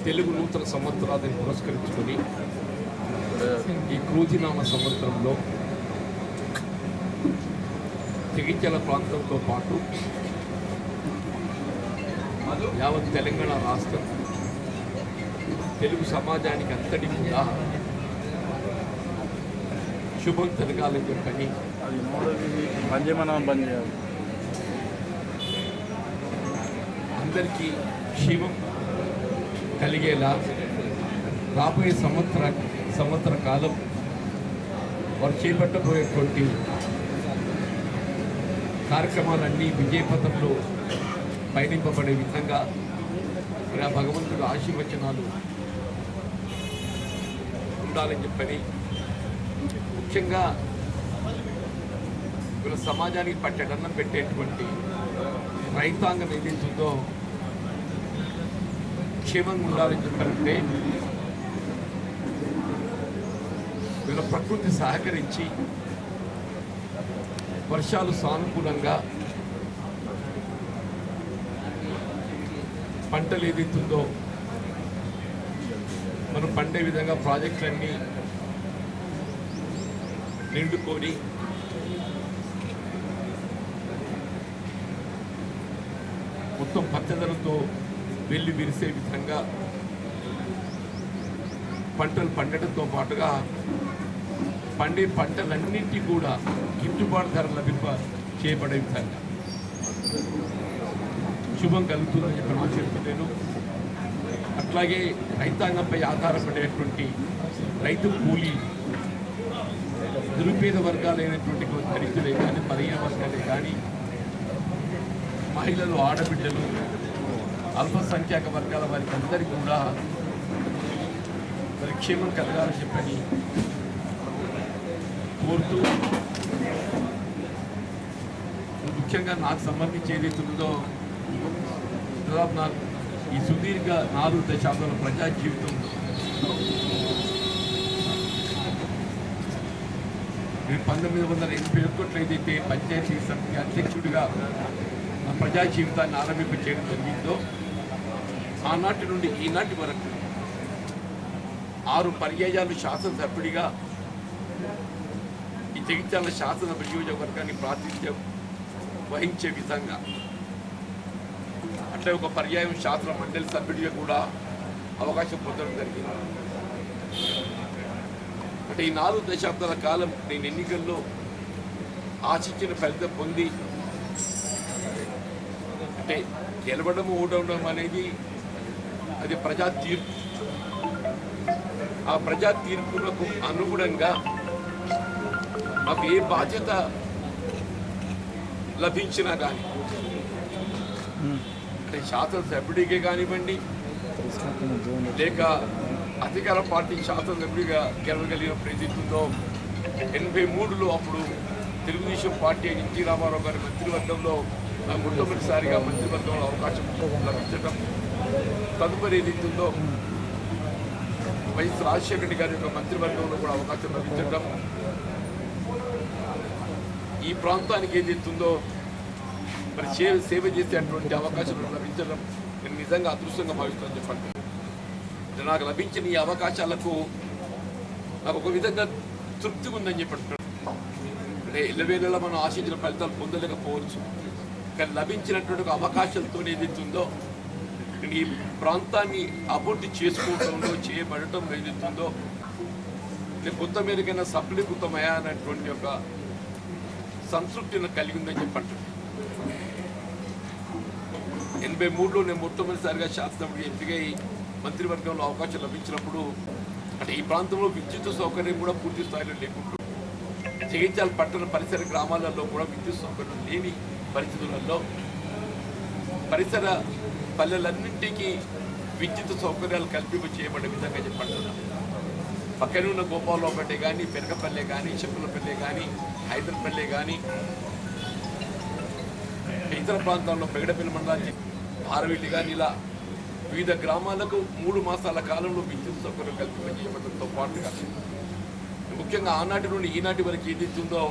తెలుగు నూతన సంవత్సరాన్ని పురస్కరించుకొని ఈ క్రోధినామ సంవత్సరంలో జగిత్యాల ప్రాంతంతో పాటు యావత్ తెలంగాణ రాష్ట్రం తెలుగు సమాజానికి అంతటి కూడా శుభం జరగాలని చెప్పని అందరికీ క్షేమం కలిగేలా రాబోయే సంవత్సర కాలం వారు చేపట్టబోయేటువంటి కార్యక్రమాలన్నీ విజయపథంలో పయనింపబడే విధంగా ఆ భగవంతుడు ఆశీర్వచనాలు ఉండాలని చెప్పని ముఖ్యంగా వీళ్ళ సమాజానికి పట్టెడన్నం పెట్టేటువంటి రైతాంగం ఏదైతుందో క్షేమంగా ఉండాలని చెప్పారంటే వీళ్ళ ప్రకృతి సహకరించి వర్షాలు సానుకూలంగా పంటలు ఏదైతుందో మనం పండే విధంగా ప్రాజెక్టులన్నీ నిండుకొని మొత్తం పచ్చదనంతో వెళ్ళి విరిసే విధంగా పంటలు పండటంతో పాటుగా పండే పంటలన్నింటినీ కూడా గిట్టుబాటు ధర లభింప చేయబడే విధంగా శుభం కలుగుతుందని చెప్పి ఆశిస్తున్నాను. అట్లాగే రైతాంగంపై ఆధారపడేటువంటి రైతు కూలీ నిరుపేద వర్గాలైనటువంటి దళితులే కానీ బలహీన వర్గాలే కానీ మహిళలు ఆడబిడ్డలు అల్పసంఖ్యాక వర్గాల వారికి అందరికీ కూడా మరి క్షేమం కలగాలని చెప్పని కోరుతూ ముఖ్యంగా నాకు సంబంధించి ఏదైతుందో దాదాపు నాకు ఈ సుదీర్ఘ 4 దశాబ్దాల ప్రజా జీవితం నేను 1981 ఏదైతే పంచాయతీ సమితి అధ్యక్షుడిగా నా ప్రజా జీవితాన్ని ఆరంభింప చేయడం జరిగిందో ఆనాటి నుండి ఈనాటి వరకు 6 పర్యాయాలు శాసనసభ్యుడిగా ఈ జగిత్యాల శాసన నియోజకవర్గాన్ని ప్రాతినిధ్యం వహించే విధంగా అట్లే ఒక పర్యాయం శాసన మండలి సభ్యుడిగా కూడా అవకాశం పొందడం జరిగింది. అంటే ఈ 4 దశాబ్దాల కాలం నేను ఎన్నికల్లో ఆశించిన ఫలితం పొంది అంటే గెలవడం ఓడవడం అనేది అది ప్రజా తీర్పు. ఆ ప్రజా తీర్పులకు అనుగుణంగా మాకు ఏ బాధ్యత లభించినా కానీ అంటే శాసనసభ్యుడికే కానివ్వండి లేక అధికార పార్టీ శాసనసభ్యుడిగా గెలవగలిగినప్పుడు ఏదైతుందో 83లో అప్పుడు తెలుగుదేశం పార్టీ ఎన్టీ రామారావు గారి మంత్రివర్గంలో మొట్టమొదటిసారిగా మంత్రివర్గంలో అవకాశం లభించడం, తదుపరి ఏదైతుందో వైఎస్ రాజశేఖర రెడ్డి గారి యొక్క మంత్రివర్గంలో కూడా అవకాశం లభించడం, ఈ ప్రాంతానికి ఏదైతుందో మరి సేవ చేసేటువంటి అవకాశం లభించడం నేను నిజంగా అదృష్టంగా భావిస్తానని చెప్పండి. నాకు లభించిన ఈ అవకాశాలకు నాకు ఒక విధంగా తృప్తిగా ఉందని చెప్పండి. అంటే ఇళ్ళవేళలా మనం ఆశించిన ఫలితాలు పొందలేకపోవచ్చు, కానీ లభించినటువంటి ఒక అవకాశంతో ఏదైతుందో ఈ ప్రాంతాన్ని అభివృద్ధి చేసుకోవడంలో చేయబడటం ఏదైతుందో నేను కొంత మేరకైనా సఫలీకృతమయ్యా అనేటువంటి ఒక సంతృప్తిని కలిగి ఉందని చెప్పండి. 83లో నేను మొట్టమొదటిసారిగా శాసనసభ్యుడిగా ఎంపికై మంత్రివర్గంలో అవకాశం లభించినప్పుడు అంటే ఈ ప్రాంతంలో విద్యుత్ సౌకర్యం కూడా పూర్తి స్థాయిలో లేకుండా జగిత్యాల పట్టణ పరిసర గ్రామాలలో కూడా విద్యుత్ సౌకర్యం లేని పరిస్థితులలో పరిసర పల్లెలన్నింటికీ విద్యుత్ సౌకర్యాలు కల్పింప చేయబడే విధంగా చెప్పంటున్నాం. పక్కన ఉన్న గోపాలపేట కానీ పెరగపల్లె కానీ చెప్పులపల్లె కానీ హైదరాపల్లె కానీ ఇతర ఇతర ప్రాంతాల్లో పెగడపల్లి మండలానికి ఆరవెల్లి కానీ ఇలా వివిధ గ్రామాలకు 3 మాసాల కాలంలో విద్యుత్ సౌకర్యం కల్పించడంతో పాటుగా ముఖ్యంగా ఆనాటి నుండి ఈనాటి వరకు ఏదైతుందో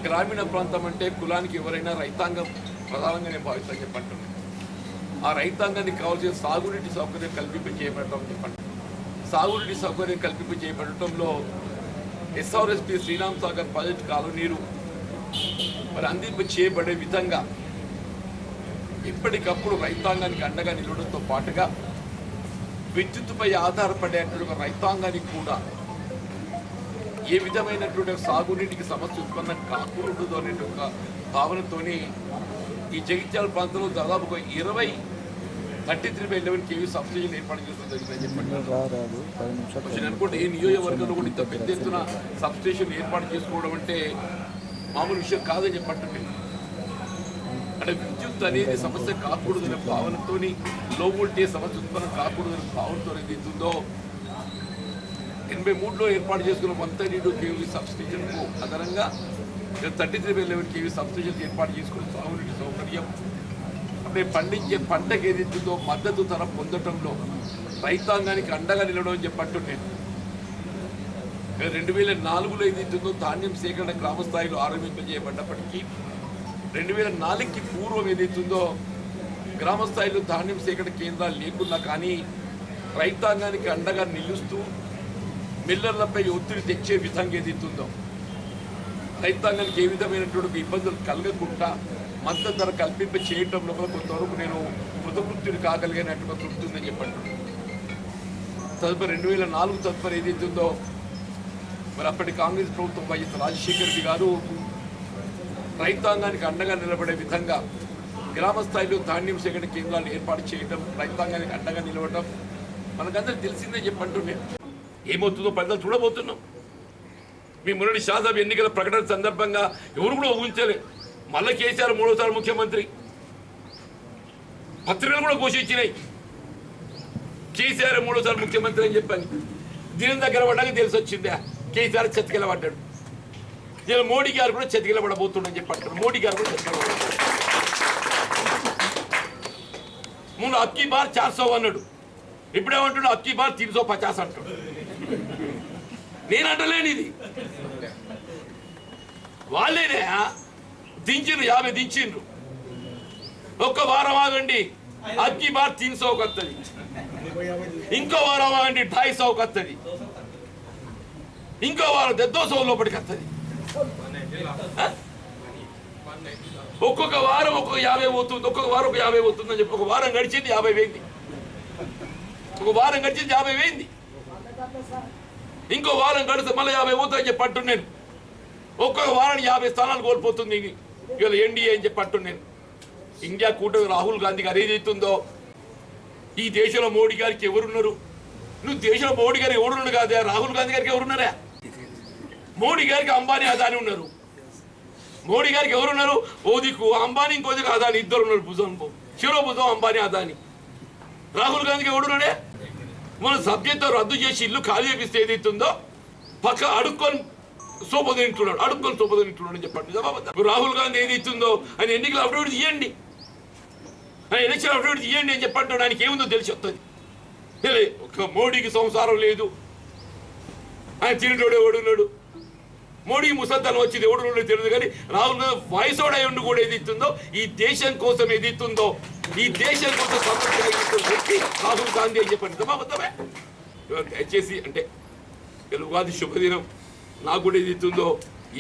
గ్రామీణ ప్రాంతం అంటే కులానికి ఎవరైనా రైతాంగం ప్రధానంగా నేను భావిస్తాను చెప్పంటున్నాను. ఆ రైతాంగానికి కావాల్సిన సాగునీటి సౌకర్యం కల్పింపజేయబడటం చెప్పండి. సాగునీటి సౌకర్యం కల్పింపజేయబడటంలో ఎస్ఆర్ఎస్పి శ్రీరామ్ సాగర్ ప్రాజెక్టు కాలువనీరు మరి అందింపు చేయబడే విధంగా ఎప్పటికప్పుడు రైతాంగానికి అండగా నిలవడంతో పాటుగా విద్యుత్తుపై ఆధారపడేటువంటి ఒక రైతాంగానికి కూడా ఏ విధమైనటువంటి సాగునీటికి సమస్య ఉత్పన్నం కాకూడదు అనే ఒక భావనతోని ఈ జగిత్యాల ప్రాంతంలో దాదాపు 33/11 kV సబ్స్టేషన్ ఏర్పాటు చేయడం జరిగిందని చెప్పండి. నేను అనుకుంటే ఈ నియోజకవర్గంలో కూడా ఇంత పెద్ద ఎత్తున సబ్స్టేషన్ ఏర్పాటు చేసుకోవడం అంటే మామూలు విషయం కాదని చెప్పండి. అంటే విద్యుత్ అనేది సమస్య కాకూడదనే భావనతో, లో వోల్టేజ్ సమస్య ఉత్పన్నం కాకూడదనే భావనతో ఏదైతుందో 83లో ఏర్పాటు చేసుకున్న 132 kV సబ్స్టేషన్కు అదనంగా 33/11 kV సబ్స్టేషన్ ఏర్పాటు చేసుకున్న సాగునీటి సౌకర్యం అంటే పండించే పంటకు ఏదైతుందో మద్దతు ధర పొందటంలో రైతాంగానికి అండగా నిలవడం అని చెప్పంటున్నాను. 2004లో ఏదైతుందో ధాన్యం సేకరణ గ్రామ స్థాయిలో ఆరంభింపజేయబడ్డప్పటికీ 2004కి పూర్వం ఏదైతుందో గ్రామ స్థాయిలో ధాన్యం సేకరణ కేంద్రాలు లేకున్నా కానీ రైతాంగానికి అండగా నిలుస్తూ మిల్లర్లపై ఒత్తిడి తెచ్చే విధంగా ఏదైతుందో రైతాంగానికి ఏ విధమైనటువంటి ఇబ్బందులు కలగకుండా మద్దతు ధర కల్పింప చేయటంలో కొంతవరకు నేను కృతకృత్యుడు కాగలిగినట్టుగా తృప్తుందని చెప్పండి. తదుపరి 2004 తదుపరి ఏదైతుందో మరి అప్పటి కాంగ్రెస్ ప్రభుత్వం వైఎస్ రాజశేఖర రెడ్డి గారు రైతాంగానికి అండగా నిలబడే విధంగా గ్రామ స్థాయిలో ధాన్యం సేకరణ కేంద్రాలు ఏర్పాటు చేయడం, రైతాంగానికి అండగా నిలవడం మనకందరికి తెలిసిందే చెప్పంటున్నాను. ఏమవుతుందో ప్రజలు చూడబోతున్నాం. మీ మొన్నటి శాసనసభ ఎన్నికల ప్రకటన సందర్భంగా ఎవరు కూడా ఊహించలే మళ్ళీ కేసీఆర్ 3వసారి ముఖ్యమంత్రి. పత్రికలు కూడా ఘోషించినాయి కేసీఆర్ 3వసారి ముఖ్యమంత్రి అని చెప్పని. దీని దగ్గర పడ్డాక తెలిసి వచ్చిందా కేసీఆర్ చెత్తకిల పడ్డాడు. ఇలా మోడీ గారు కూడా చెత్తకిల పడబోతుండని చెప్పంటారు. మోడీ గారు కూడా చెత్తకిల పడ్డాడు. ముందు అక్కి బార్ 400 అన్నాడు, ఇప్పుడేమంటాడు అక్కి బార్ 350 అంటాడు. నేను అంటలేను, ఇది వాళ్ళేనే దించిండ్రు, 50 దించిండ్రు. ఒక్క వారం ఆగండి అక్కి బార్ 300కి వస్తుంది, ఇంకో వారం ఆగండి 250కి వస్తుంది, ఇంకో వారం 200 లోపలికి వస్తుంది. ఒక్కొక్క వారం ఒక్కొక్క 50 పోతుంది, ఒక్కొక్క వారం ఒక 50 పోతుంది అని చెప్పి ఒక వారం గడిచింది 50 వేయింది, ఒక వారం గడిచింది 50 వేయింది, ఇంకో వారం గడిస్తే మళ్ళీ 50 పోతుందని చెప్పి అంటున్నాను. ఒక్కొక్క వారానికి 50 స్థానాలు కోల్పోతుంది ఇవాళ ఎన్డీఏ అని చెప్పి అంటున్నాను. ఇండియా కూటమి రాహుల్ గాంధీ గారు ఏదైతుందో ఈ దేశంలో మోడీ గారికి ఎవరున్నారు? నువ్వు దేశంలో మోడీ గారు ఎవరున్నారు కాదా? రాహుల్ గాంధీ గారికి ఎవరున్నారా? మోడీ గారికి అంబానీ అదాని ఉన్నారు. మోడీ గారికి ఎవరున్నారు? ఓ దిక్కు అంబానీ, ఇంకో దిక్కు అదాని, ఇద్దరు ఉన్నారు. భుజం శిరో భుజం అంబానీ అదాని. రాహుల్ గాంధీకి ఎవరున్నాడే? మన సబ్జెక్ట్ రద్దు చేసి ఇల్లు ఖాళీ చేపిస్తే ఏదైతుందో పక్క అడుక్కొని సోపదింటున్నాడు, అడుక్కొని సోపదింటున్నాడు అని చెప్పండి. రాహుల్ గాంధీ ఏదైతుందో ఆయన ఎన్నికల అఫిడవిట్ ఇవ్వండి, ఆయన ఎలక్షన్ అఫిడవిట్ ఇవ్వండి అని చెప్పంటాడు. ఆయనకి ఏముందో తెలిసి వస్తుంది. ఒక మోడీకి సంసారం లేదు, ఆయన తిరిగి ఎవడున్నాడు, మోడీకి ముసల్తనం వచ్చింది ఎవడున్నాడో తెలియదు. కానీ రాహుల్ గాంధీ వయసోడ ఉండి కూడా ఏదైతుందో ఈ దేశం కోసం ఏదైతుందో ఈ దేశం కోసం వ్యక్తి రాహుల్ గాంధీ అని చెప్పండి. మొత్తమే దయచేసి అంటే ఉగాది శుభదినం. నాకు కూడా ఏదైతుందో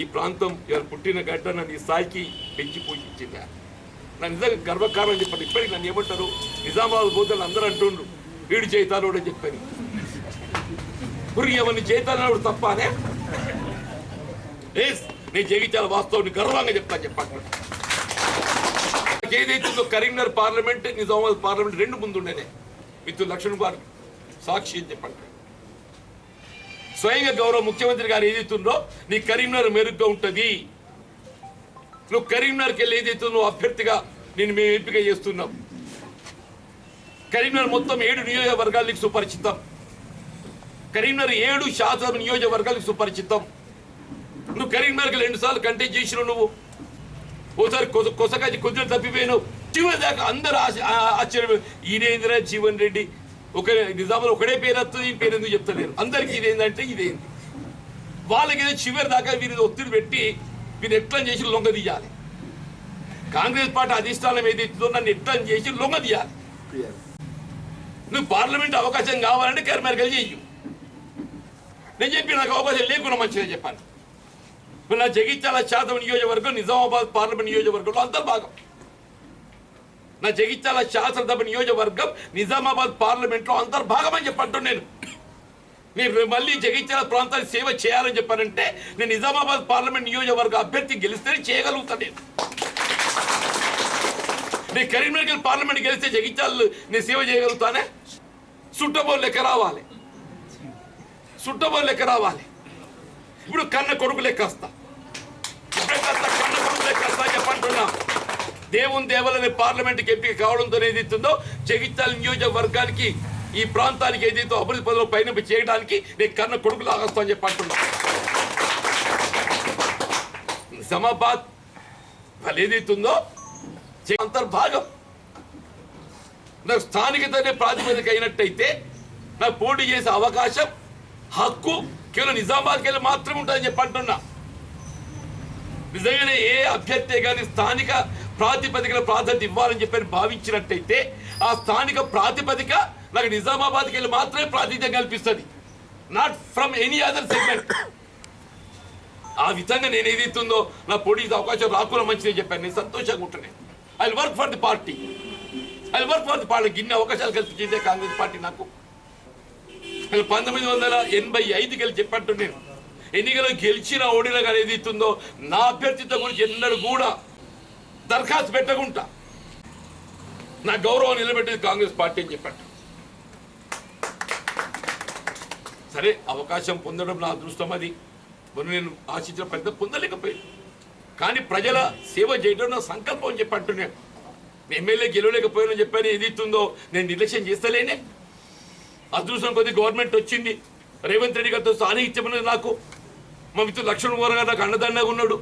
ఈ ప్రాంతం ఇవాళ పుట్టిన గడ్డ నన్ను ఈ స్థాయికి పెంచి పోషించింది. నా నిజంగా గర్వకారణం అని చెప్పండి. ఇప్పటికి నన్ను ఏమంటారు, నిజామాబాద్ పోతాను అందరూ అంటుండ్రు వీడు చేతాను అని చెప్పని. ఎవరిని చేతాను తప్పనే నేను జగిత్యాల వాస్తవాన్ని గర్వంగా చెప్తాను చెప్పండి. ఏదైతుందో కరీంనగర్ పార్లమెంట్, నిజామాబాద్ పార్లమెంట్ 2 ముందు ఉండేనే మిత్రులు లక్ష్మణ్ గారు సాక్షి అని చెప్పండి. స్వయంగా గౌరవ ముఖ్యమంత్రి గారు ఏదైతుందో నీ కరీంనగర్ మెరుగ్గా ఉంటుంది, నువ్వు కరీంనగర్కి వెళ్ళి ఏదైతే నువ్వు అభ్యర్థిగా నేను మేము ఎంపిక చేస్తున్నాం. కరీంనగర్ మొత్తం 7 నియోజకవర్గాలకు సుపరిచితం. కరీంనగర్ 7 శాసన నియోజకవర్గాలకు సుపరిచితం. నువ్వు కరీంనగర్కి 2 సార్లు కంటెస్ట్ చేసినావు. నువ్వు ఓసారి కొసకాచి కొద్దిగా తప్పిపోయినావు, చివరి దాకా అందరూ ఆశ్చర్యపోయి ఈయనేందిరా జీవన్ రెడ్డి ఒక నిజామాబాద్ ఒకటే పేరు వస్తుంది, ఈ పేరు ఎందుకు చెప్తలేరు, అందరికీ ఇదేందంటే ఇదేంది. వాళ్ళకి ఏదో చివరి దాకా వీరి ఒత్తిడి పెట్టి వీరు ఎట్లా చేసి లొంగ తీయాలి. కాంగ్రెస్ పార్టీ అధిష్టానం ఏదైతుందో నన్ను ఎట్లా చేసి లొంగ తీయాలి. నువ్వు పార్లమెంట్ అవకాశం కావాలంటే కర్మేరకలు చెయ్యు. నేను చెప్పి నాకు అవకాశం లేకుండా మంచిగా చెప్పాను. నా జగిత్యాల శాతం నియోజకవర్గం నిజామాబాద్ పార్లమెంట్ నియోజకవర్గంలో అంతర్భాగం. నా జగిత్యాల శాసనసభ నియోజకవర్గం నిజామాబాద్ పార్లమెంట్లో అంతర్భాగం అని చెప్పంటున్నాను. నేను మళ్ళీ జగిత్యాల ప్రాంతానికి సేవ చేయాలని చెప్పానంటే నేను నిజామాబాద్ పార్లమెంట్ నియోజకవర్గ అభ్యర్థి గెలిస్తేనే చేయగలుగుతాను. నేను కరీంనగర్ పార్లమెంట్ గెలిస్తే జగిత్యాలు నేను సేవ చేయగలుగుతానే. సుట్టబోలు లెక్క రావాలి, సుట్టబోలు లెక్క రావాలి. ఇప్పుడు కన్న కొడుకు లెక్క వస్తా, కన్న కొడుకు లెక్క వస్తా చెప్పంటున్నా. దేవుని దేవాలయ పార్లమెంట్కి ఎంపిక కావడంతో ఏదైతుందో జగిత్యాల నియోజకవర్గానికి ఈ ప్రాంతానికి ఏదైతే అభివృద్ధి పనులు పైన చేయడానికి నేను కన్న కొడుకు లాగొస్తా అని చెప్పంటున్నా. నిజామాబాద్ వాళ్ళు ఏదైతుందో అంతర్భాగం నాకు స్థానికతనే ప్రాతిపదిక అయినట్టయితే నాకు పోటీ చేసే అవకాశం హక్కు కేవలం నిజామాబాద్కి వెళ్ళి మాత్రమే ఉంటుందని చెప్పంటున్నా. నిజంగానే ఏ అభ్యర్థి కానీ స్థానిక ప్రాతిపదికన ప్రాధాన్యత ఇవ్వాలని చెప్పని భావించినట్టయితే ఆ స్థానిక ప్రాతిపదిక నాకు నిజామాబాద్కి వెళ్ళి మాత్రమే ప్రాతినిధ్యం కల్పిస్తుంది, not from any other segment. ఆ విధంగా నేను ఏదైతుందో నా పోటీ అవకాశం రాకుండా మంచిదే చెప్పాను. నేను సంతోషంగా ఉంటున్నాను. I work for the party, I work for the party. ఇన్ని అవకాశాలు కల్పించిందే కాంగ్రెస్ పార్టీ నాకు. 1985కి వెళ్ళి చెప్పంటు నేను ఎన్నికల్లో గెలిచిన ఓడినా కానీ ఏదైతుందో నా అభ్యర్థిత్వం గురించి ఎన్నడూ కూడా దరఖాస్తు పెట్టకుండా నా గౌరవం నిలబెట్టేది కాంగ్రెస్ పార్టీ అని చెప్పాడు. సరే అవకాశం పొందడం నా అదృష్టం. అది మొన్న నేను ఆశించిన పెద్ద పొందలేకపోయింది, కానీ ప్రజల సేవ చేయడం నా సంకల్పం అని చెప్పంటున్నాను. ఎమ్మెల్యే గెలవలేకపోయినా చెప్పాను ఏదైతుందో నేను నిర్లక్ష్యం చేస్తలేనే. అదృష్టం కొద్ది గవర్నమెంట్ వచ్చింది, రేవంత్ రెడ్డి గారితో సాన్నిహిత్యమన్నది నాకు. మా మిత్రుడు లక్ష్మణ్ కుమార్ గారు నాకు అండదండగా ఉన్నాడు.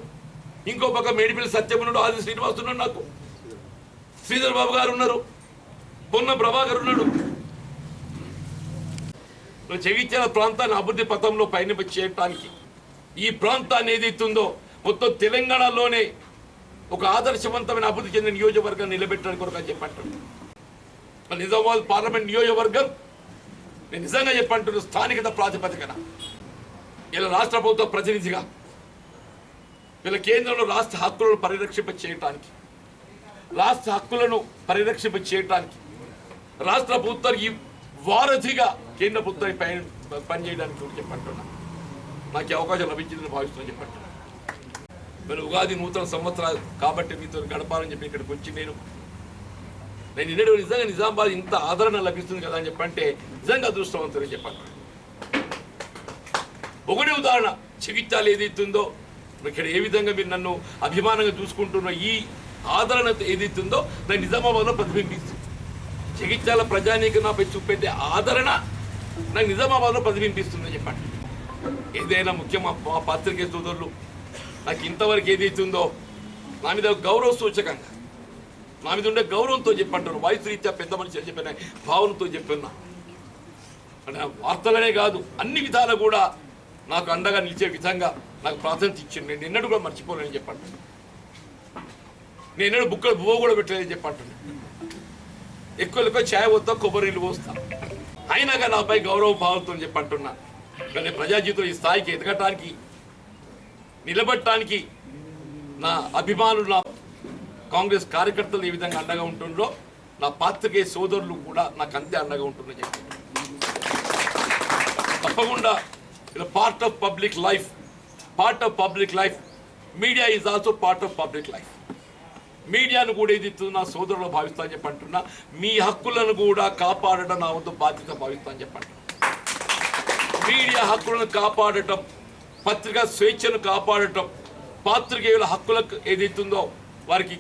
ఇంకో పక్క మేడిపల్లి సత్యం ఉన్నాడు, ఆది శ్రీనివాస్ ఉన్నాడు, నాకు శ్రీధర్ బాబు గారు ఉన్నారు, పొన్న ప్రభాకర్ ఉన్నాడు. జగిత్యాల ప్రాంతాన్ని అభివృద్ధి పథంలో పైన చేయటానికి ఈ ప్రాంతాన్ని ఏదైతుందో మొత్తం తెలంగాణలోనే ఒక ఆదర్శవంతమైన అభివృద్ధి చెందిన నియోజకవర్గాన్ని నిలబెట్టడానికి కొరకు అని చెప్పంటారు. నిజామాబాద్ పార్లమెంట్ నియోజకవర్గం నేను నిజంగా చెప్పంటున్నాను స్థానికత ప్రాతిపదికన ఇలా రాష్ట్ర ప్రభుత్వ ప్రతినిధిగా వీళ్ళ కేంద్రంలో రాష్ట్ర హక్కులను పరిరక్షింప చేయటానికి, రాష్ట్ర హక్కులను పరిరక్షింప చేయటానికి రాష్ట్ర ప్రభుత్వానికి వారధిగా కేంద్ర ప్రభుత్వానికి పనిచేయడానికి చెప్పంటున్నా. నాకు అవకాశం లభించిందని భావిస్తున్నాను చెప్పంటున్నా. మరి ఉగాది నూతన సంవత్సరాలు కాబట్టి మీతో గడపాలని చెప్పి ఇక్కడికి వచ్చి నేను నిన్నడు నిజంగా నిజామాబాద్ ఇంత ఆదరణ లభిస్తుంది కదా అని చెప్పంటే నిజంగా అదృష్టవంతులని చెప్పండి. ఒకటే ఉదాహరణ, జగిత్యాల ఏదైతుందో ఇక్కడ ఏ విధంగా మీరు నన్ను అభిమానంగా చూసుకుంటున్న ఈ ఆదరణ ఏదైతుందో నేను నిజామాబాద్లో ప్రతిబింబిస్తుంది. జగిత్యాల ప్రజానీకం నాపై చూపెట్టే ఆదరణ నాకు నిజామాబాద్లో ప్రతిబింబిస్తుందని చెప్పండి. ఏదైనా ముఖ్యంగా మా పాత్రికే సోదరులు నాకు ఇంతవరకు ఏదైతుందో నా మీద గౌరవ సూచకంగా నా మీద ఉండే గౌరవంతో చెప్పంటారు. వయసు రీత్యా పెద్ద మనిషి అని చెప్పిన భావనతో చెప్తున్నా. అంటే వార్తలనే కాదు అన్ని విధాలు కూడా నాకు అండగా నిలిచే విధంగా నాకు ప్రాధాన్యత ఇచ్చింది. నేను ఎన్నడూ కూడా మర్చిపోలేని చెప్పంటున్నాను. నేను ఎన్నడూ బువ్వ కూడా పెట్టలేదని చెప్పంటున్నాను. ఎక్కువ ఛాయ్ పోతా, కొబ్బరి నీళ్ళు పోస్తా, అయినాగా నాపై గౌరవ భావంతో చెప్పంటున్నా. కానీ ప్రజా జీవితంలో ఈ స్థాయికి ఎదగటానికి నిలబడటానికి నా అభిమానులు నా కాంగ్రెస్ కార్యకర్తలు ఏ విధంగా అండగా ఉంటుండ్రో నా పాత్రికేయ సోదరులు కూడా నాకు అంతే అండగా ఉంటుందని చెప్పి తప్పకుండా part of public life media is also part of public life. మీడియాను కూడా ఇది నా సోదరులు భావిస్తా అని చెప్పంటున్నా. మీ హక్కులను కూడా కాపాడటం నా వంతు బాధ్యత భావిస్తా అని చెప్పంటున్నా. మీడియా హక్కులను కాపాడటం, పత్రికా స్వేచ్ఛను కాపాడటం, పాత్రికేయుల హక్కులకు ఏదైతుందో వారికి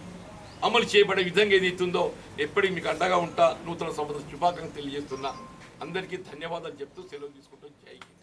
అమలు చేయబడే విధంగా ఏదైతుందో ఎప్పటికీ మీకు అండగా ఉంటా. నూతన సంవత్సర శుభాకాంక్షలు తెలియజేస్తున్నా. అందరికీ ధన్యవాదాలు చెప్తూ సెలవు తీసుకుంటూ జై హింద్.